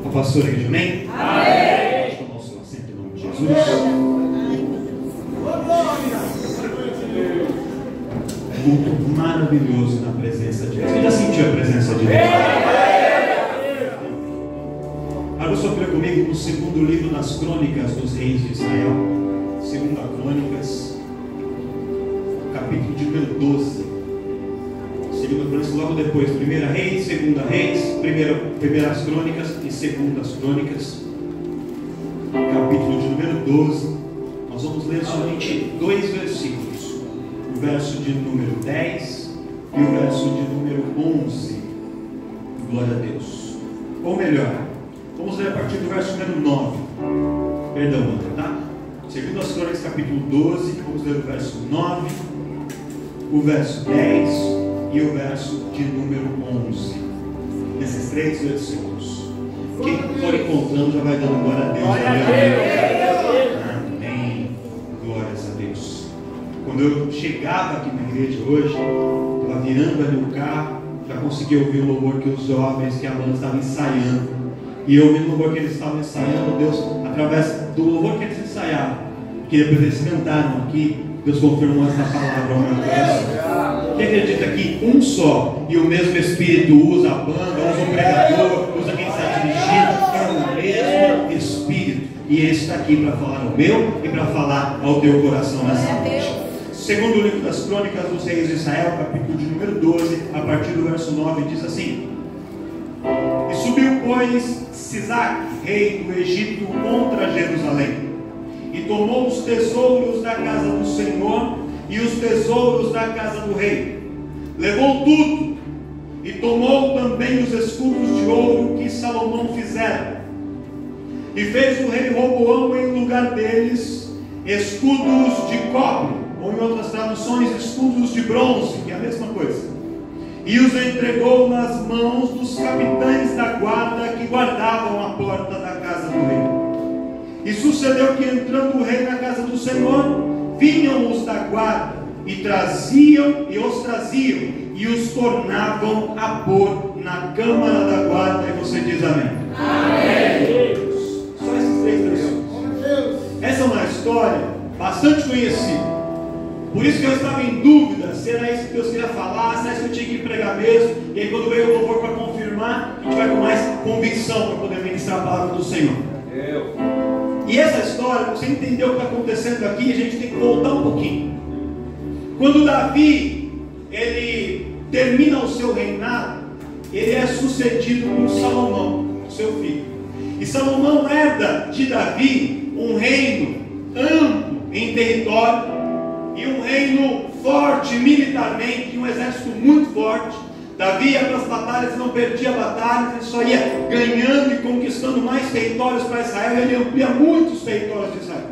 O pastor igreja, amém? Amém. Tomar o seu assento em nome de Jesus. Muito maravilhoso na presença de Deus. Quem já sentiu a presença de Deus? Abra sua Bíblia comigo no segundo livro das crônicas dos reis de Israel. Segunda Crônicas, capítulo de número 12. Segunda Crônicas, logo depois, Primeira Reis, Segunda Reis, Primeiras Crônicas e Segundas Crônicas, capítulo de número 12. Nós vamos ler somente 2 versículos. O verso de número 10 e o verso de número 11. Glória a Deus. Ou melhor, vamos ler a partir do verso número 9. Perdão, André, tá? Segundo as Crônicas, capítulo 12, vamos ler o verso 9, o verso 10 e o verso de número 11. Nesses 3 versículos. Quem for encontrando já vai dando glória a Deus. Glória a Deus. Amém. Glórias a Deus. Quando eu chegava aqui na igreja hoje, estava virando ali o carro, já consegui ouvir o louvor que os jovens, que a banda estavam ensaiando. E eu ouvindo o louvor que eles estavam ensaiando, Deus, através do louvor que eles ensaiavam, que depois eles cantaram aqui, Deus confirmou essa palavra ao meu coração. Quem acredita que um só e o mesmo Espírito usa a banda, usa o pregador, usa quem está dirigindo, é o mesmo Espírito. E ele está aqui para falar ao meu e para falar ao teu coração nessa noite. Segundo o livro das Crônicas dos Reis de Israel, capítulo de número 12, a partir do verso 9, diz assim: E subiu, pois, Sisaque, rei do Egito, contra Jerusalém, e tomou os tesouros da casa do Senhor e os tesouros da casa do rei. Levou tudo, e tomou também os escudos de ouro que Salomão fizera. E fez o rei Roboão em lugar deles escudos de cobre, ou em outras traduções, escudos de bronze, que é a mesma coisa. E os entregou nas mãos dos capitães da guarda que guardavam a porta da casa do rei. E sucedeu que, entrando o rei na casa do Senhor, vinham os da guarda e os traziam e os tornavam a pôr na câmara da guarda. E você diz amém. Amém. Só esses 3 versículos. Essa é uma história bastante conhecida. Por isso que eu estava em dúvida se era isso que Deus queria falar, se era isso que eu tinha que pregar mesmo. E aí quando veio o louvor para confirmar, a gente vai com mais convicção para poder ministrar a palavra do Senhor. E essa história, para você entender o que está acontecendo aqui, a gente tem que voltar um pouquinho. Quando Davi, ele termina o seu reinado, ele é sucedido por Salomão, seu filho. E Salomão herda de Davi um reino amplo em território, e um reino forte militarmente, e um exército muito forte. Davi ia para as batalhas e não perdia batalhas, ele só ia ganhando e conquistando mais territórios para Israel, ele amplia muitos territórios de Israel.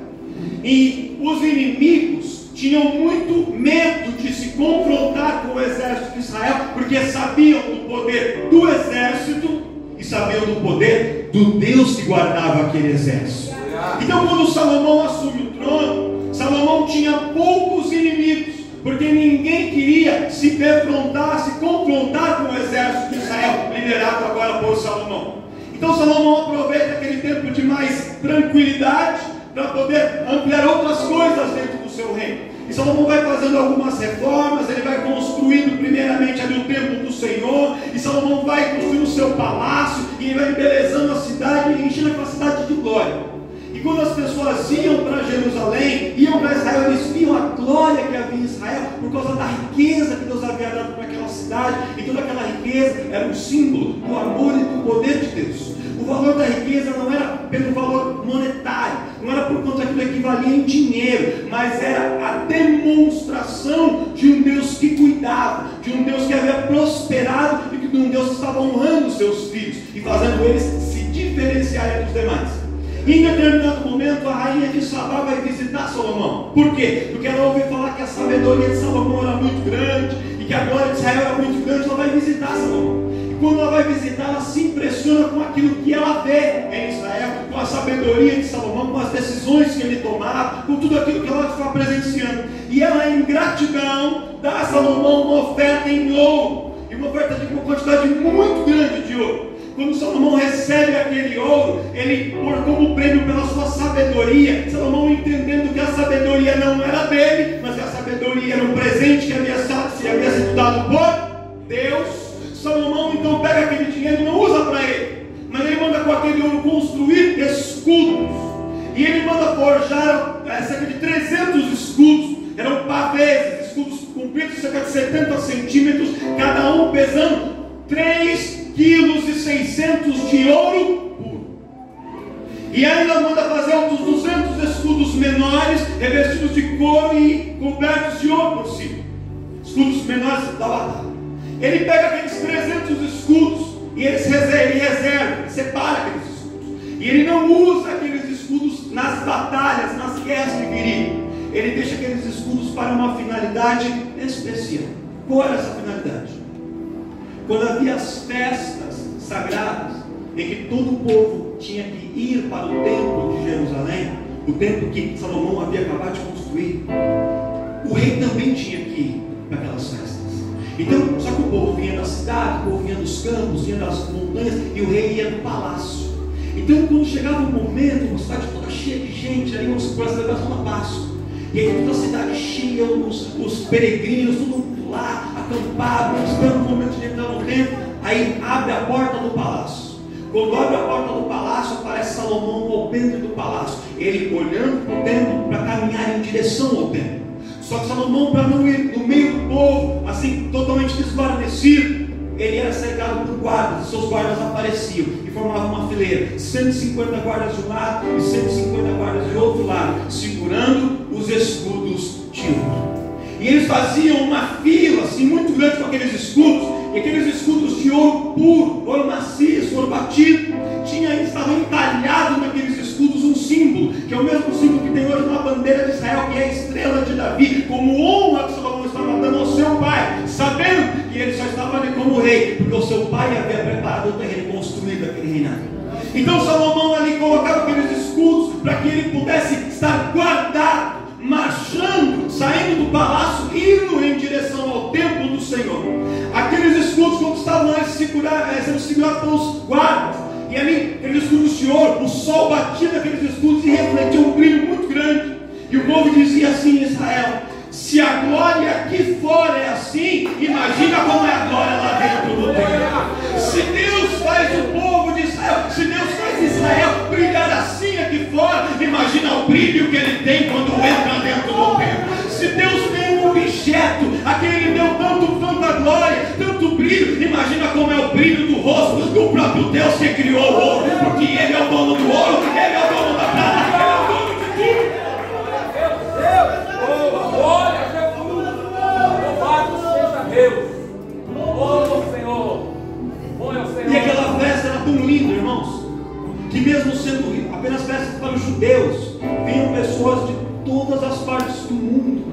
E os inimigos tinham muito medo de se confrontar com o exército de Israel, porque sabiam do poder do exército e sabiam do poder do Deus que guardava aquele exército. Então quando Salomão assume o trono, Salomão tinha poucos inimigos, porque ninguém queria se defrontar, se confrontar com o exército de Israel, liderado agora por Salomão. Então Salomão aproveita aquele tempo de mais tranquilidade para poder ampliar outras coisas dentro do seu reino. E Salomão vai fazendo algumas reformas, ele vai construindo primeiramente ali o templo do Senhor, e Salomão vai construindo o seu palácio, e ele vai embelezando a cidade, e enchendo aquela cidade de glória. E quando as pessoas iam para Jerusalém, iam para Israel, eles viam a glória que havia em Israel, por causa da riqueza que Deus havia dado para aquela cidade, e toda aquela riqueza era um símbolo do amor e do poder de Deus. O valor da riqueza não era pelo valor monetário, não era por conta daquilo que equivalia em dinheiro, mas era a demonstração de um Deus que cuidava, de um Deus que havia prosperado e de um Deus que estava honrando os seus filhos e fazendo eles se diferenciarem dos demais. Em determinado momento, a rainha de Sabá vai visitar Salomão. Por quê? Porque ela ouviu falar que a sabedoria de Salomão era muito grande e que a glória de Israel era muito grande. Ela vai visitar Salomão. E quando ela vai visitar, ela se impressiona com aquilo que ela vê em Israel, com a sabedoria de Salomão, com as decisões que ele tomava, com tudo aquilo que ela estava presenciando. E ela, em gratidão, dá a Salomão uma oferta em ouro, e uma oferta de uma quantidade muito grande de ouro. quando Salomão recebe aquele ouro, ele por como prêmio pela sua sabedoria, Salomão entendendo que a sabedoria não era dele, mas que a sabedoria era um presente que havia sido dado por Deus. Salomão então pega aquele dinheiro e não usa para ele, mas ele manda com aquele ouro construir escudos, e ele manda forjar cerca de 300 escudos, eram pavês, escudos compridos cerca de 70 centímetros, cada um pesando 3,6 kg de ouro puro. E ainda manda fazer outros 200 escudos menores, revestidos de couro e cobertos de ouro por cima, escudos menores da batalha. Ele pega aqueles 300 escudos e ele reserva, ele separa aqueles escudos, e ele não usa aqueles escudos nas batalhas, nas guerras que viriam. Ele deixa aqueles escudos para uma finalidade especial. Qual era essa finalidade? Quando havia as festas sagradas, em que todo o povo tinha que ir para o templo de Jerusalém, o templo que Salomão havia acabado de construir, o rei também tinha que ir para aquelas festas. Então, só que o povo vinha da cidade, o povo vinha dos campos, vinha das montanhas, e o rei ia no palácio. Então, quando chegava o momento, uma cidade toda cheia de gente, ali para a celebração da Páscoa, e aí toda a cidade cheia, os peregrinos, tudo lá, acampado, esperando o momento de entrar no templo. Aí abre a porta do palácio. Quando abre a porta do palácio, aparece Salomão ao dentro do palácio, ele olhando para o templo para caminhar em direção ao templo. Só que Salomão, para não ir no meio do povo, assim, totalmente desguarnecido, ele era cercado por guardas, seus guardas apareciam e formavam uma fileira, 150 guardas de um lado e 150 guardas de outro lado, segurando os escudos de ouro. E eles faziam uma fila assim muito grande com aqueles escudos, e aqueles escudos de ouro puro, ouro maciço, ouro batido, estavam entalhados naqueles escudos um símbolo, que é o mesmo símbolo que tem hoje na bandeira de Israel, que é a estrela de Davi, como honra que Salomão estava dando ao seu pai, sabendo que ele só estava ali como rei, porque o seu pai havia preparado o terreno, construído aquele reinado. Então Salomão ali colocava aqueles escudos para que ele pudesse estar guardado, marchando, saindo do palácio, indo em direção ao templo do Senhor. Aqueles escudos, quando estavam sendo segurados pelos guardas, e ali, aqueles escudos de ouro, o sol batia naqueles escudos e refletia um brilho muito grande. E o povo dizia assim em Israel: se a glória aqui fora é assim, imagina como é a glória lá dentro do templo. Se Deus faz o povo de Israel, se Deus faz Israel brilhar assim aqui fora, imagina o brilho que ele tem quando entra dentro do templo. Se Deus tem um objeto a quem ele deu tanta glória, tanto brilho, imagina como é o brilho do rosto do próprio Deus que criou o ouro, porque ele é o dono do ouro, ele é o dono da prata, ele é o dono de tudo. Glória a Jesus, louvado seja Deus, oh Senhor, bom é o Senhor. E aquela festa era tão linda, irmãos, que mesmo sendo apenas festas para os judeus, vinham pessoas de todas as partes do mundo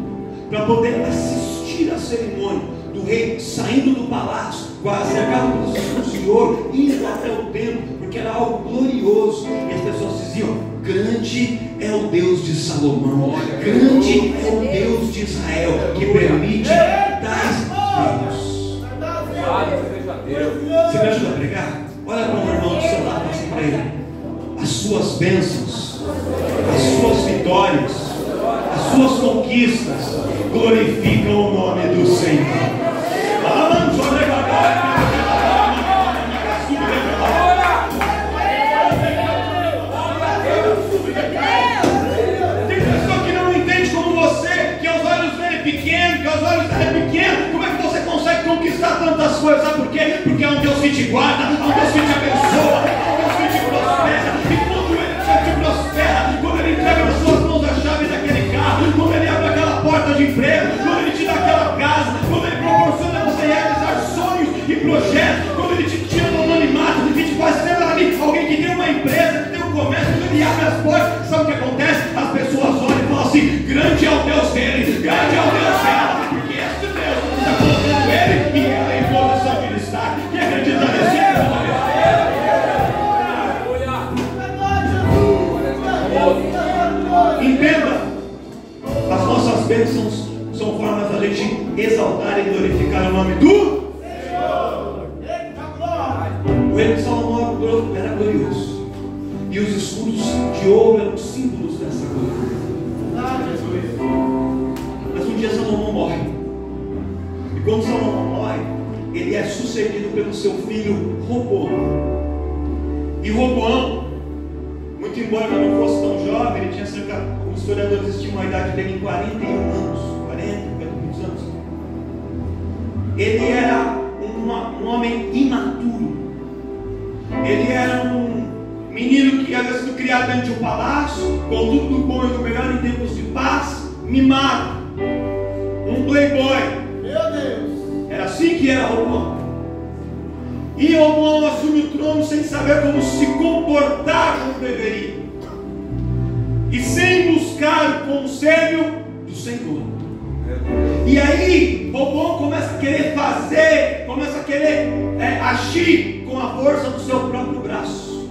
para poder assistir à cerimônia do rei saindo do palácio, cercado pelos escudos de ouro, indo até o templo, porque era algo glorioso. E as pessoas diziam: grande é o Deus de Salomão, grande é o Deus de Israel, que permite tais Deus. Você me ajuda a pregar? Olha para o irmão do seu lado, assim para ele: as suas bênçãos, as suas vitórias, as suas conquistas glorificam o nome do Senhor. Tem pessoa que não entende como você, que aos olhos dele é pequeno, que aos olhos dele é pequeno. Como é que você consegue conquistar tantas coisas? Sabe por quê? Porque é um Deus que te guarda, é um Deus que te abençoa, é um Deus que te prospera. E quando ele te prospera, quando ele entrega nas suas mãos a chave daquele carro, quando ele abre aquela porta de emprego, quando ele te dá aquela casa, quando ele proporciona você realizar sonhos e projetos, quando ele te tira do anonimato e te faz ser ali alguém que tem uma empresa, que tem um comércio, quando ele abre as portas, sabe o que acontece? As pessoas olham e falam assim: grande é o Deus dele, grande é o Deus dela, porque esse Deus está colocando ele e ela em posição de destaque. Quem acredita nesse Deus? Entenda, as nossas bênçãos são formas da gente exaltar e glorificar o nome do Senhor. O rei de Salomão de ouro eram símbolos dessa glória. Mas um dia Salomão morre. E quando Salomão morre, ele é sucedido pelo seu filho Roboão. E Roboão, muito embora ele não fosse tão jovem, ele tinha cerca, os historiadores estimam a idade dele em 41 anos, 40 anos. Ele era um homem imaturo. Ele era um menino que havia sido criado dentro de um palácio, com tudo do bom e do melhor em tempos de paz, mimado, um playboy. Meu Deus! Era assim que era Roboão. E Roboão assume o trono sem saber como se comportar como deveria, e sem buscar o conselho do Senhor. E aí Roboão começa a querer fazer, começa a querer agir com a força do seu próprio braço.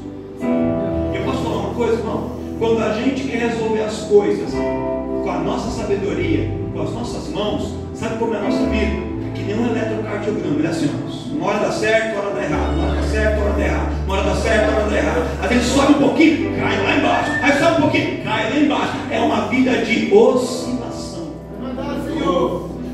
Eu posso falar uma coisa, irmão? Quando a gente quer resolver as coisas com a nossa sabedoria, com as nossas mãos, sabe como é a nossa vida? Que nem um eletrocardiograma, ele é assim, uma hora dá certo, uma hora dá errado, uma hora dá certo, uma hora dá errado, uma hora dá certo, uma hora dá errado. Às vezes sobe um pouquinho, cai lá embaixo, aí sobe um pouquinho, cai lá embaixo. É uma vida de oscilação.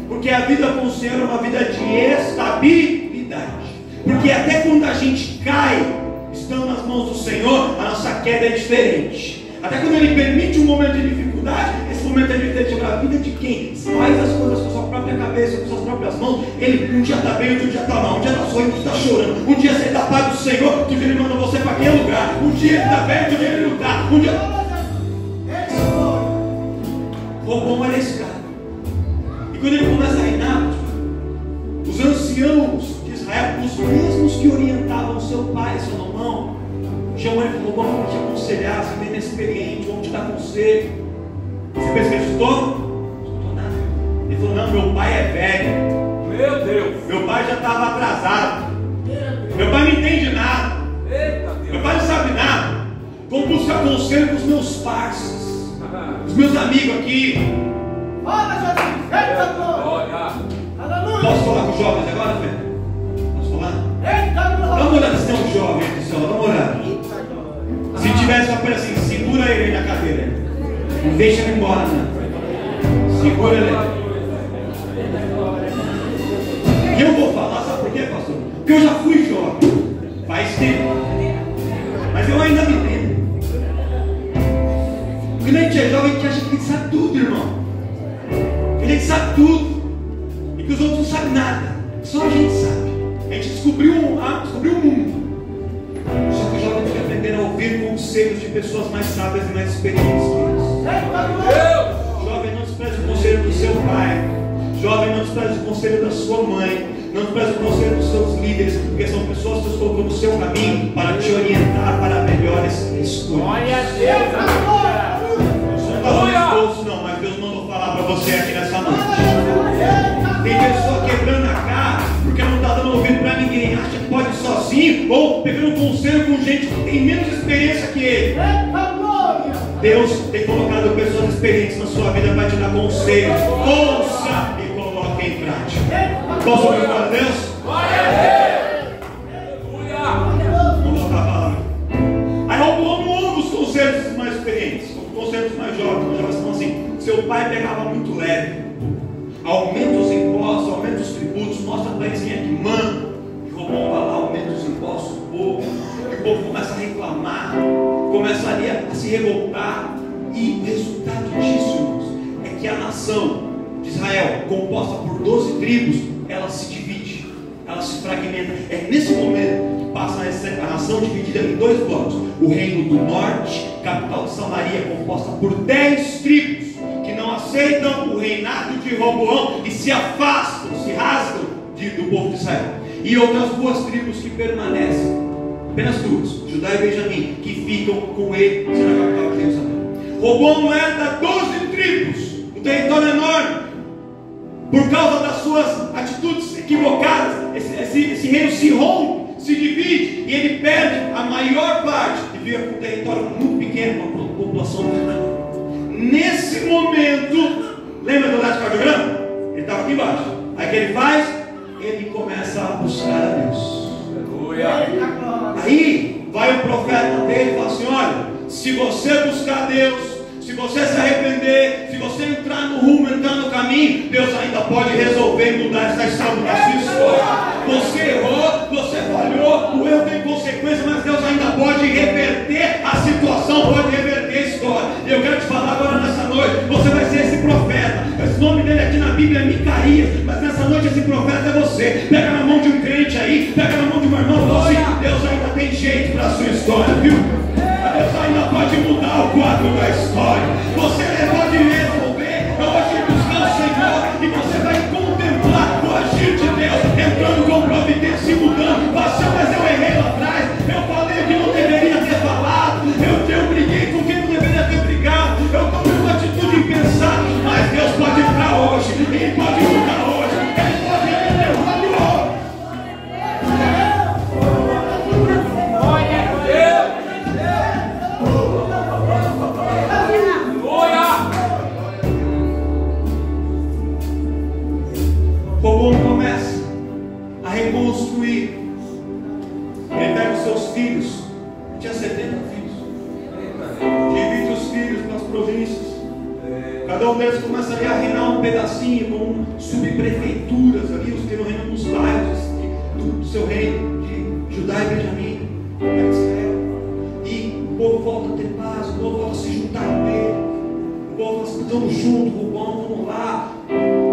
Porque a vida com o Senhor é uma vida de estabilidade. Porque até quando a gente cai, estando nas mãos do Senhor, a nossa queda é diferente. Até quando Ele permite um momento de dificuldade, esse momento é diferente. Agora, a vida de quem faz as coisas com a sua própria cabeça, com suas próprias mãos, ele um dia está bem, outro dia está mal, um dia está sorrindo, outro dia está chorando, um dia você está paz do Senhor, outro dia Ele manda você para aquele lugar, um dia ele está bem, outro dia ele não está, um dia... Roboão era esse cara. E quando ele começa a reinar, os anciãos de Israel, os mesmos que orientavam seu pai, Salomão, chamam ele e falou: vamos te aconselhar, você é inexperiente, vamos te dar conselho. Você pensa que ele estudou? Não estudou nada. Ele falou: não, meu pai é velho. Meu Deus. Meu pai já estava atrasado. Meu pai não entende nada. Meu pai não sabe nada. Vou buscar conselho com os meus parceiros, os meus amigos aqui. Posso falar com os jovens agora, Fê? Posso falar? Dá uma olhada se tem um jovem aqui, só. Dá uma olhada. Se tivesse uma coisa assim, segura ele aí na cadeira. Não deixa ele embora, não. Segura ele. E eu vou falar, sabe por quê, pastor? Porque eu já fui jovem. Faz tempo. Mas eu ainda me lembro. Porque a gente é jovem, a gente acha que a gente sabe tudo, irmão. A gente sabe tudo. E que os outros não sabem nada. Só a gente sabe. A gente descobriu o mundo. Só que o jovem tem que aprender a ouvir conselhos de pessoas mais sábias e mais experientes que eles. Jovem, não despreze o conselho do seu pai. Jovem, não despreze o conselho da sua mãe. Não despreze o conselho dos seus líderes, porque são pessoas que Deus colocou no seu caminho para te orientar para melhores escolhas. Glória a Deus. Não está no não, mas Deus mandou falar para você aqui nessa noite. Tem pessoa quebrando a cara porque não está dando ouvido para ninguém, acha que pode ir sozinho ou pegando conselho com gente que tem menos experiência que ele. Deus tem colocado pessoas experientes na sua vida para te dar conselho. Ouça e coloque em prática. Posso ouvir para Deus? Vamos voltar a palavra. Aí Roboão não ouve os conselhos dos mais experientes, os conselhos dos mais jovens. Os jovens falam assim: seu pai pegava muito leve. Aumenta os impostos, aumenta os tributos, mostra para eles quem é que manda. E Roboão vai lá, aumenta os impostos do povo. E o povo começa a reclamar, começa ali a se revoltar. E o resultado disso, irmãos, é que a nação de Israel, composta por 12 tribos, ela se divide, ela se fragmenta. É nesse momento que passa a nação dividida em dois blocos: o reino do norte, capital de Samaria, composta por 10 tribos que não aceitam o reinado de Roboão e se afastam, se rasgam do povo de Israel, e outras duas tribos que permanecem, apenas duas, Judá e Benjamim, que ficam com ele, sendo a capital de Jerusalém. Roboão herda 12 tribos, um território enorme. Por causa das suas atitudes equivocadas, esse reino se rompe, se divide, e ele perde a maior parte e fica com um território muito pequeno, uma população menor. Nesse momento, lembra do eletrocardiograma? Ele estava aqui embaixo. Aí o que ele faz? Ele começa a buscar a Deus. Aí vai o profeta dele e fala assim: olha, Se você buscar Deus, se você se arrepender, se você entrar no rumo, entrar no caminho, Deus ainda pode resolver e mudar essa história da sua história. Você errou, você falhou, o erro tem consequência, mas Deus ainda pode reverter a situação, pode reverter a história. E eu quero te falar agora nessa noite, você vai ser esse profeta. Esse nome dele aqui na Bíblia é Micaías, mas nessa noite esse profeta é você. Pega na mão de um crente aí, pega na mão de um irmão e fala assim: Deus ainda tem jeito para a sua história, viu? Deus ainda pode mudar o quadro da história. Você pode resolver, pode buscar o Senhor e você vai contemplar o agir de Deus, entrando com providência e mudando. Pastor, mas eu errei lá atrás, eu falei o que não deveria ter falado, eu briguei com quem não deveria ter brigado, eu tomei uma atitude impensada, mas Deus pode entrar hoje, Ele pode mudar hoje, Ele pode reverter o valor. Robão começa a reconstruir. Ele pega os seus filhos, tinha 70 filhos, divide os filhos para as províncias. Cada um deles começa ali a reinar um pedacinho, com subprefeituras ali, os que reinam nos bairros do seu reino de Judá e Benjamim, Israel. E o povo volta a ter paz, o povo volta a se juntar com ele. O povo fala assim: estamos juntos, Robão, vamos lá.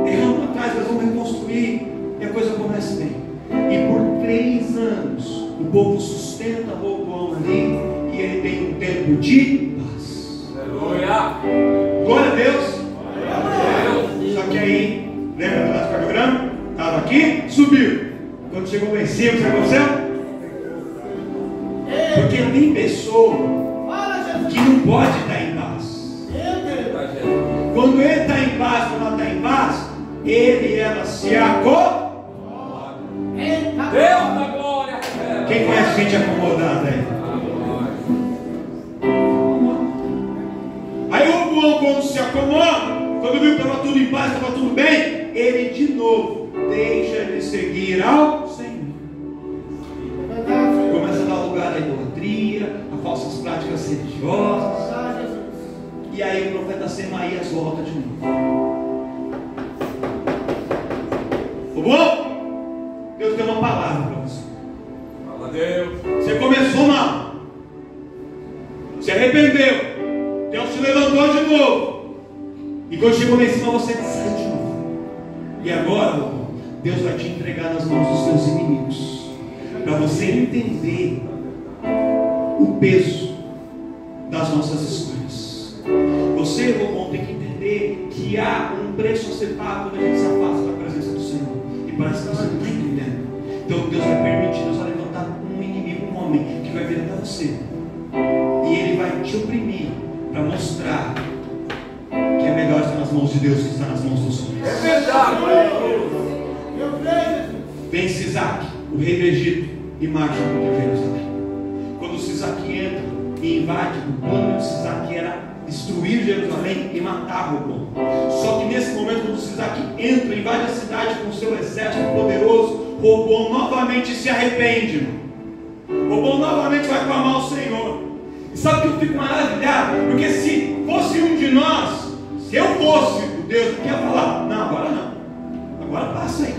Erramos atrás, nós vamos reconstruir. E a coisa começa bem. E por 3 anos o povo sustenta Robão ali, e ele tem um tempo de paz. Aleluia! Glória a Deus! Só que aí, lembra do nosso cardiograma? Estava aqui, subiu. Quando chegou lá em cima, o que aconteceu? Porque tem pessoa que não pode estar em paz. Quando ele está em paz, quando ela está em paz, ele e ela se acomodam. Deus da glória! Quem conhece gente acomodada aí? Aí o Robão, quando se acomoda, quando viu que estava tudo em paz, estava tudo bem, ele de novo deixa de seguir ao Senhor. Começa a dar lugar à idolatria, a falsas práticas religiosas. E aí o profeta Semaías volta de novo. Robão, Deus tem uma palavra para você. Fala, Deus. Você começou mal, se arrependeu, Deus te levantou de novo, e quando chegou lá em cima você sai de novo. E agora Deus vai te entregar nas mãos dos seus inimigos, para você entender o peso das nossas escolhas. Você, Robão, tem que entender que há um preço a ser pago quando a gente se afasta da presença do Senhor, e parece que você não está entendendo. Então Deus vai permitir, Deus vai levantar um inimigo, um homem que vai vir até você, e ele vai te oprimir para mostrar que é melhor estar nas mãos de Deus que estar nas mãos dos homens. É verdade. Vem Sisaque, o rei do Egito, e marcha contra Jerusalém. Quando Sisaque entra e invade, o plano de Sisaque era destruir Jerusalém e matar Robão. Só que nesse momento, quando Sisaque entra e invade a cidade com seu exército poderoso, Robão novamente se arrepende. Robão novamente vai clamar ao Senhor. E sabe que eu fico maravilhado? Porque se fosse um de nós, se eu fosse o Deus que ia falar: não, agora não, agora passa aí.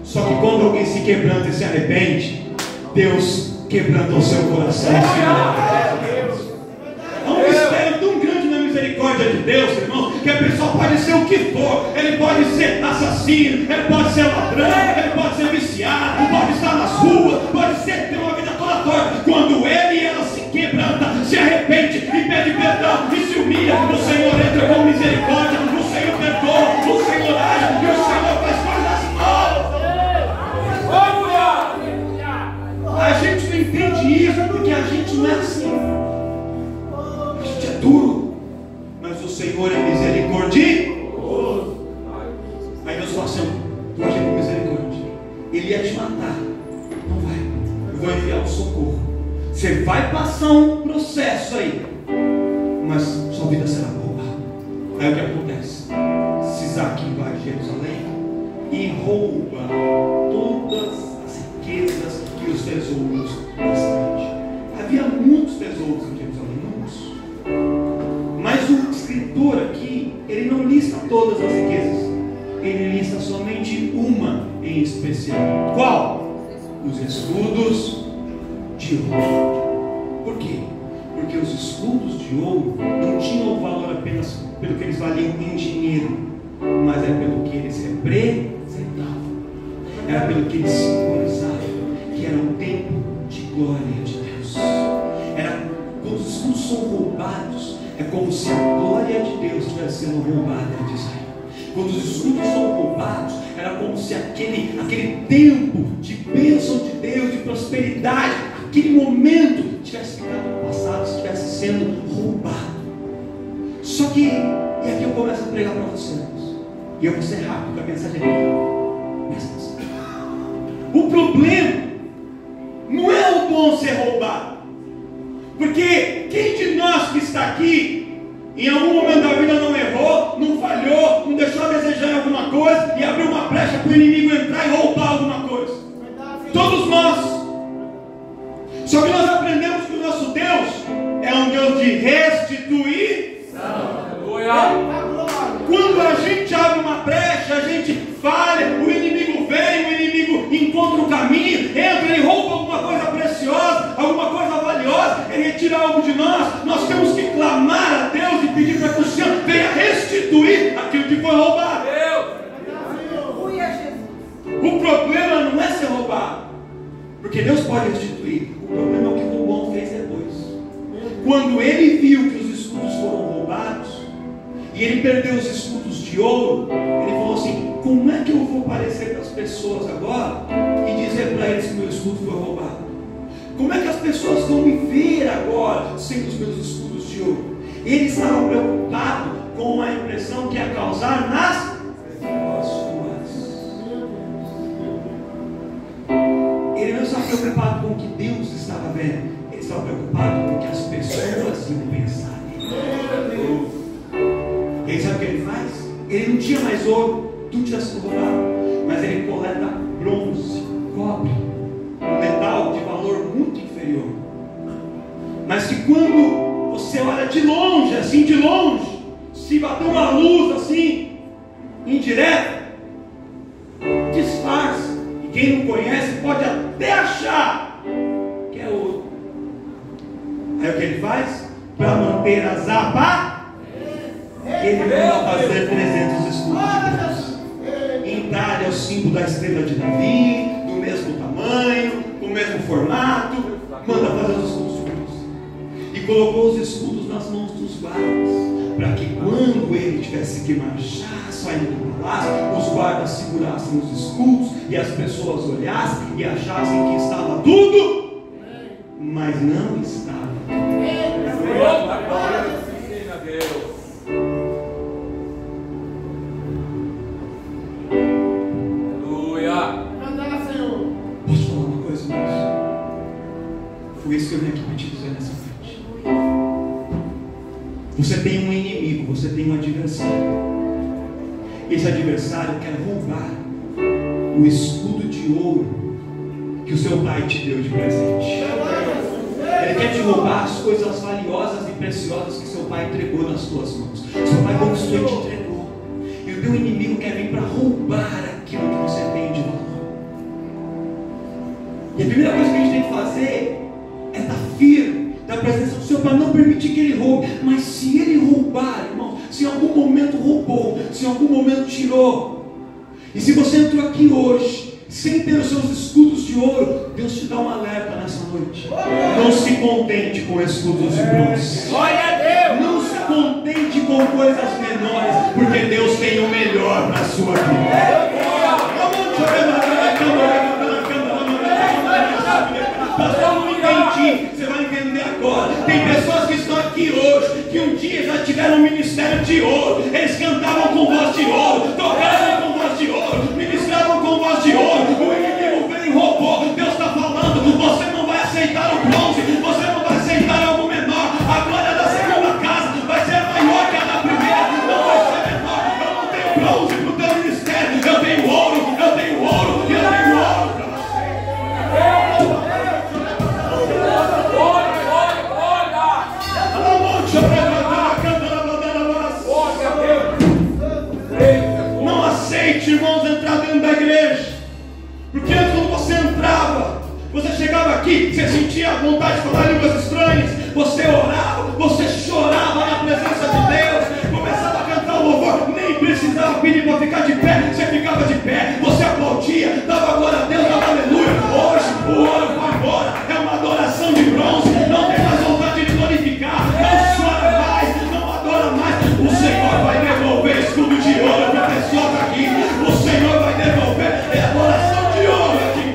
Só que quando alguém se quebranta e se arrepende, Deus quebranta o seu coração. Há um mistério tão grande na misericórdia de Deus, irmão, que a pessoa pode ser o que for. Ele pode ser assassino, ele pode ser ladrão, ele pode ser viciado, pode estar nas ruas, pode ser ter uma vida toda torta. Quando ele e ela se quebranta, se arrepende e pede perdão e se humilha, o Senhor entra com misericórdia, o Senhor perdoa, o Senhor age e o Senhor faz coisas novas. A gente não entende isso porque a gente não é assim. A gente é duro, mas o Senhor é misericordioso. Aí Deus fala assim: tu agir com misericórdia, Ele ia te matar, não vai, eu vou enviar o socorro. Você vai passar um processo aí, mas sua vida será boa. Aí o que acontece? Sisaque invade Jerusalém e rouba todas as riquezas e os tesouros da cidade. Havia muitos tesouros em Jerusalém, muitos. ele não lista todas as riquezas, ele lista somente uma em especial. Qual? Os escudos de ouro. Por quê? Porque os escudos de ouro não tinham valor apenas pelo que eles valiam em dinheiro, mas é pelo que eles representavam, era pelo que eles simbolizavam, que era um tempo de glória de Deus. Era, quando os escudos são roubados, é como se a glória de Deus estivesse sendo roubada de Israel. Quando os escudos são roubados, era como se aquele tempo de bênção de Deus, de prosperidade, aquele momento tivesse ficado no passado, estivesse sendo roubado. Só que, e aqui eu começo a pregar para vocês, e eu vou ser rápido com a mensagem aqui. O problema não é o dom ser roubado, porque quem de nós que está aqui em algum momento da vida não errou, não falhou, não deixou a desejar em alguma coisa e abriu uma brecha para o inimigo entrar e roubar alguma coisa? Todos nós. Só que nós aprendemos que o nosso Deus é um Deus de restituição. Quando a gente abre uma brecha, a gente falha, o inimigo vem, o inimigo encontra o caminho, entra, ele rouba alguma coisa preciosa, alguma coisa valiosa, ele retira algo de nós. Nós temos que clamar a Deus e pedir para que o Senhor venha restituir aquilo que foi roubado. O problema não é ser roubado, porque Deus pode restituir. O problema é o que o bom fez depois. Quando ele viu que os escudos foram roubados e ele perdeu os escudos de ouro, ele falou assim: como é que eu vou aparecer para as pessoas agora e dizer para eles que meu escudo foi roubado? Como é que as pessoas vão me ver agora sem os meus escudos de ouro? Ele estava preocupado com a impressão que ia causar nas pessoas. Ele não estava preocupado com o que Deus estava vendo, ele estava preocupado com o que as pessoas iam pensar. Ele sabe o que ele faz? Ele não tinha mais ouro, tudo tinha sido roubado, mas ele coleta bronze, cobre, um metal de valor muito inferior, mas que quando você olha de longe, assim de longe, se bater uma luz assim, indireta, disfarça, e quem não conhece pode até achar que é ouro. Aí o que ele faz? Para manter as aparências, ele manda fazer 300 escudos de bronze. Em Itália é o símbolo da estrela de Davi, do mesmo tamanho, com o mesmo formato. Manda fazer os escudos de bronze. E colocou os escudos nas mãos dos guardas, para que quando ele tivesse que marchar, saindo do palácio, os guardas segurassem os escudos e as pessoas olhassem e achassem que estava tudo, mas não estava. Posso falar uma coisa, irmãos? Foi isso que eu vim aqui para te dizer nessa noite. Você tem um inimigo, você tem um adversário. Esse adversário quer roubar o escudo de ouro que o seu pai te deu de presente. Ele quer te roubar as coisas valiosas e preciosas que seu pai entregou nas suas mãos. Seu pai conquistou e te entregou. E o teu inimigo quer vir para roubar aquilo que você tem de valor. E a primeira coisa que a gente tem que fazer é estar firme da presença do Senhor para não permitir que ele roube. Mas se ele roubar, irmão, se em algum momento roubou, se em algum momento tirou, e se você entrou aqui hoje sem ter os seus escudos de ouro, Deus te dá um alerta nessa noite. Não se contente com escudos de bronze. Não se contente com coisas menores, porque Deus tem o melhor para a sua vida. Pastor, não entendi. Você vai entender agora. Tem pessoas que estão aqui hoje, que um dia já tiveram um ministério de ouro. Eles cantavam com voz de ouro, tocavam com voz de ouro, ministravam com voz de ouro. O inimigo veio e roubou. Deus está falando: você não vai aceitar o bronze, você não vai aceitar algo menor. A glória da segunda casa vai ser maior que a da primeira, não vai ser menor. Eu não tenho bronze para o teu ministério, eu tenho ouro, eu tenho ouro, eu tenho ouro para você. aqui, você sentia a vontade de falar línguas estranhas, você orava, você chorava na presença de Deus, começava a cantar o louvor, nem precisava pedir para ficar de pé, você ficava de pé, você aplaudia, dava glória a Deus, dava aleluia. Hoje o ouro foi embora, é uma adoração de bronze, não tem mais vontade de glorificar, não chora mais, não adora mais. O Senhor vai devolver escudo de ouro para a pessoa que aqui, o Senhor vai devolver, é adoração de ouro aqui.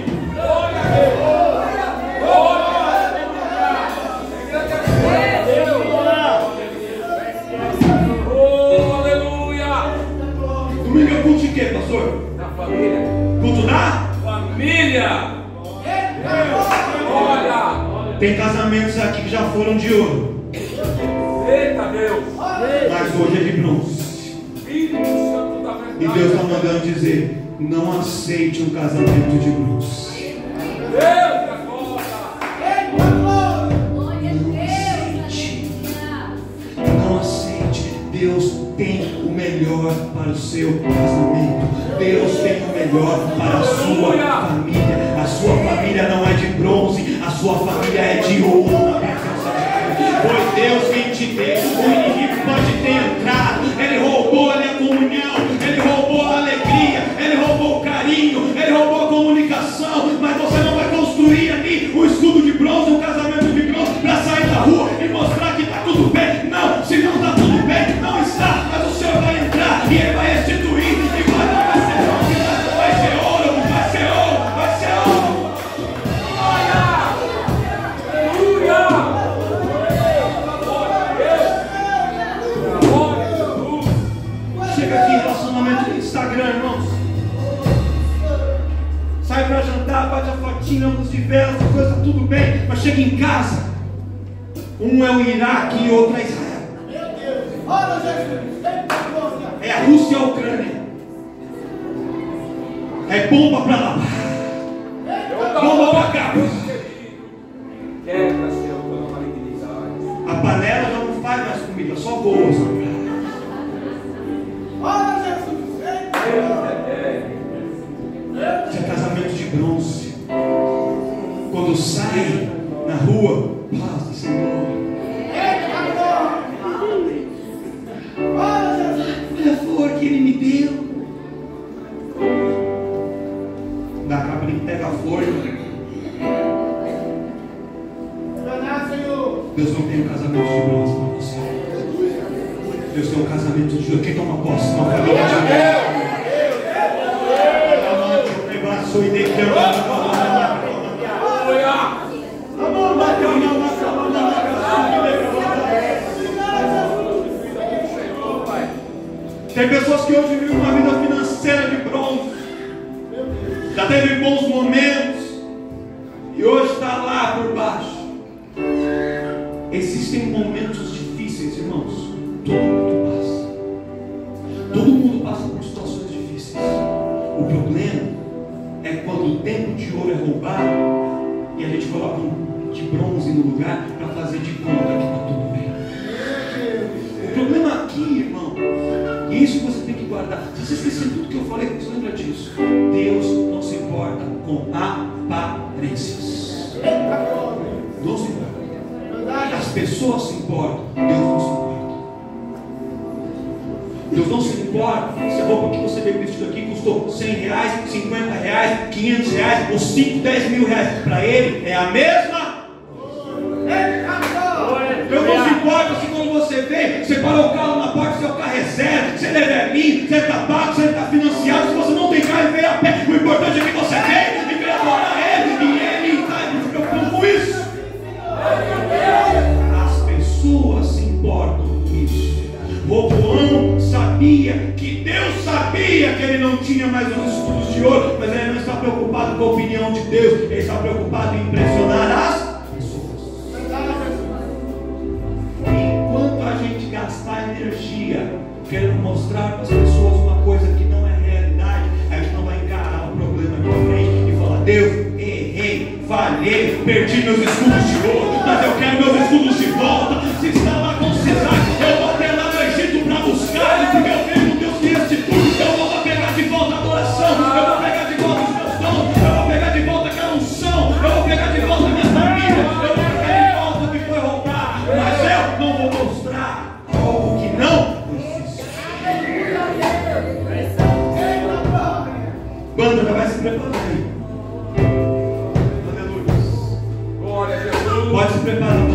Domingo é culto de quê, pastor? Da família. Culto da Família. Olha. Tem casamentos aqui que já foram de ouro, Eita Deus. mas hoje é de bronze. Filho Santo da verdade. E Deus está mandando dizer: não aceite um casamento de bronze. Deus é foda. Não aceite. Deus tem o melhor para o seu casamento. Deus tem o melhor para a sua família. A sua família não é de bronze, a sua família é de ouro na presença de Deus. Foi Deus quem te deu. O inimigo pode ter entrado, ele roubou ali a comunhão, ele roubou a alegria, ele roubou o carinho, ele roubou a comunicação, mas você não vai construir ali um escudo de bronze, um casamento de bronze para sair da rua e mostrar que está tudo bem. Não, se não está tudo bem, não está, mas o Senhor vai entrar e ele vai restituir e vai ser bronze, vai ser ouro, vai ser ouro, vai ser ouro. Chega aqui, relacionamento no Instagram, irmãos. Sai pra jantar, bate a fotinha, luz de vela, essa coisa, tudo bem, mas chega em casa, um é o Iraque e outro é Israel. É a Rússia e a Ucrânia. É bomba pra lá, bomba pra cá. Quebra seu toda malignidade. A panela já não faz mais comida, só voa, sabe? Isso é casamento de bronze. Quando sai na rua, paz do Senhor. Olha a flor que ele me deu. Da capa ele pega a flor. Deus não tem um casamento de bronze para você. Deus tem um casamento de ouro. Quem toma posse? Uma família de ouro. Tem pessoas que hoje vivem uma vida financeira de bronze, já teve bons momentos e hoje está lá por baixo. Existem momentos difíceis, irmãos. Todo mundo passa por situações difíceis. O problema é quando o tempo de ouro é roubado e a gente coloca um de bronze no lugar para fazer de conta que está tudo bem. O problema aqui, irmão, e isso você tem que guardar. Se você esquecer tudo que eu falei, você lembra disso? Deus não se importa com aparências. Não se importa. As pessoas se importam, Deus não se importa. Deus não se importa se a roupa que você veio vestido aqui custou R$100, R$50, R$500 ou 5, 10 mil reais. Para Ele é a mesma. Deus não se importa se quando você vem, você parou o carro na porta, seu carro é zero, se ele é velhinho, se ele está pago, se ele está financiado, se você não tem carro e veio a pé. O importante é que você veio e veio adorar Ele, e Ele está se preocupando com isso. As pessoas se importam com isso. Roboão sabia que Deus sabia que ele não tinha mais os escudos de ouro, mas ele não está preocupado com a opinião de Deus, ele está preocupado em impressionar as pessoas. Enquanto a gente gastar energia querendo mostrar para as pessoas uma coisa que não é realidade, a gente não vai encarar o problema de frente e falar: Deus, errei, falhei, perdi meus escudos de ouro, mas eu quero meus escudos de volta. Se está lá com Cisar, eu vou até lá no Egito para buscar, porque eu vejo um Deus que restitui. Eu vou pegar de volta a adoração, eu vou pegar de volta os meus dons, eu vou pegar de volta aquela unção, eu vou pegar de volta a minha Pode se preparar.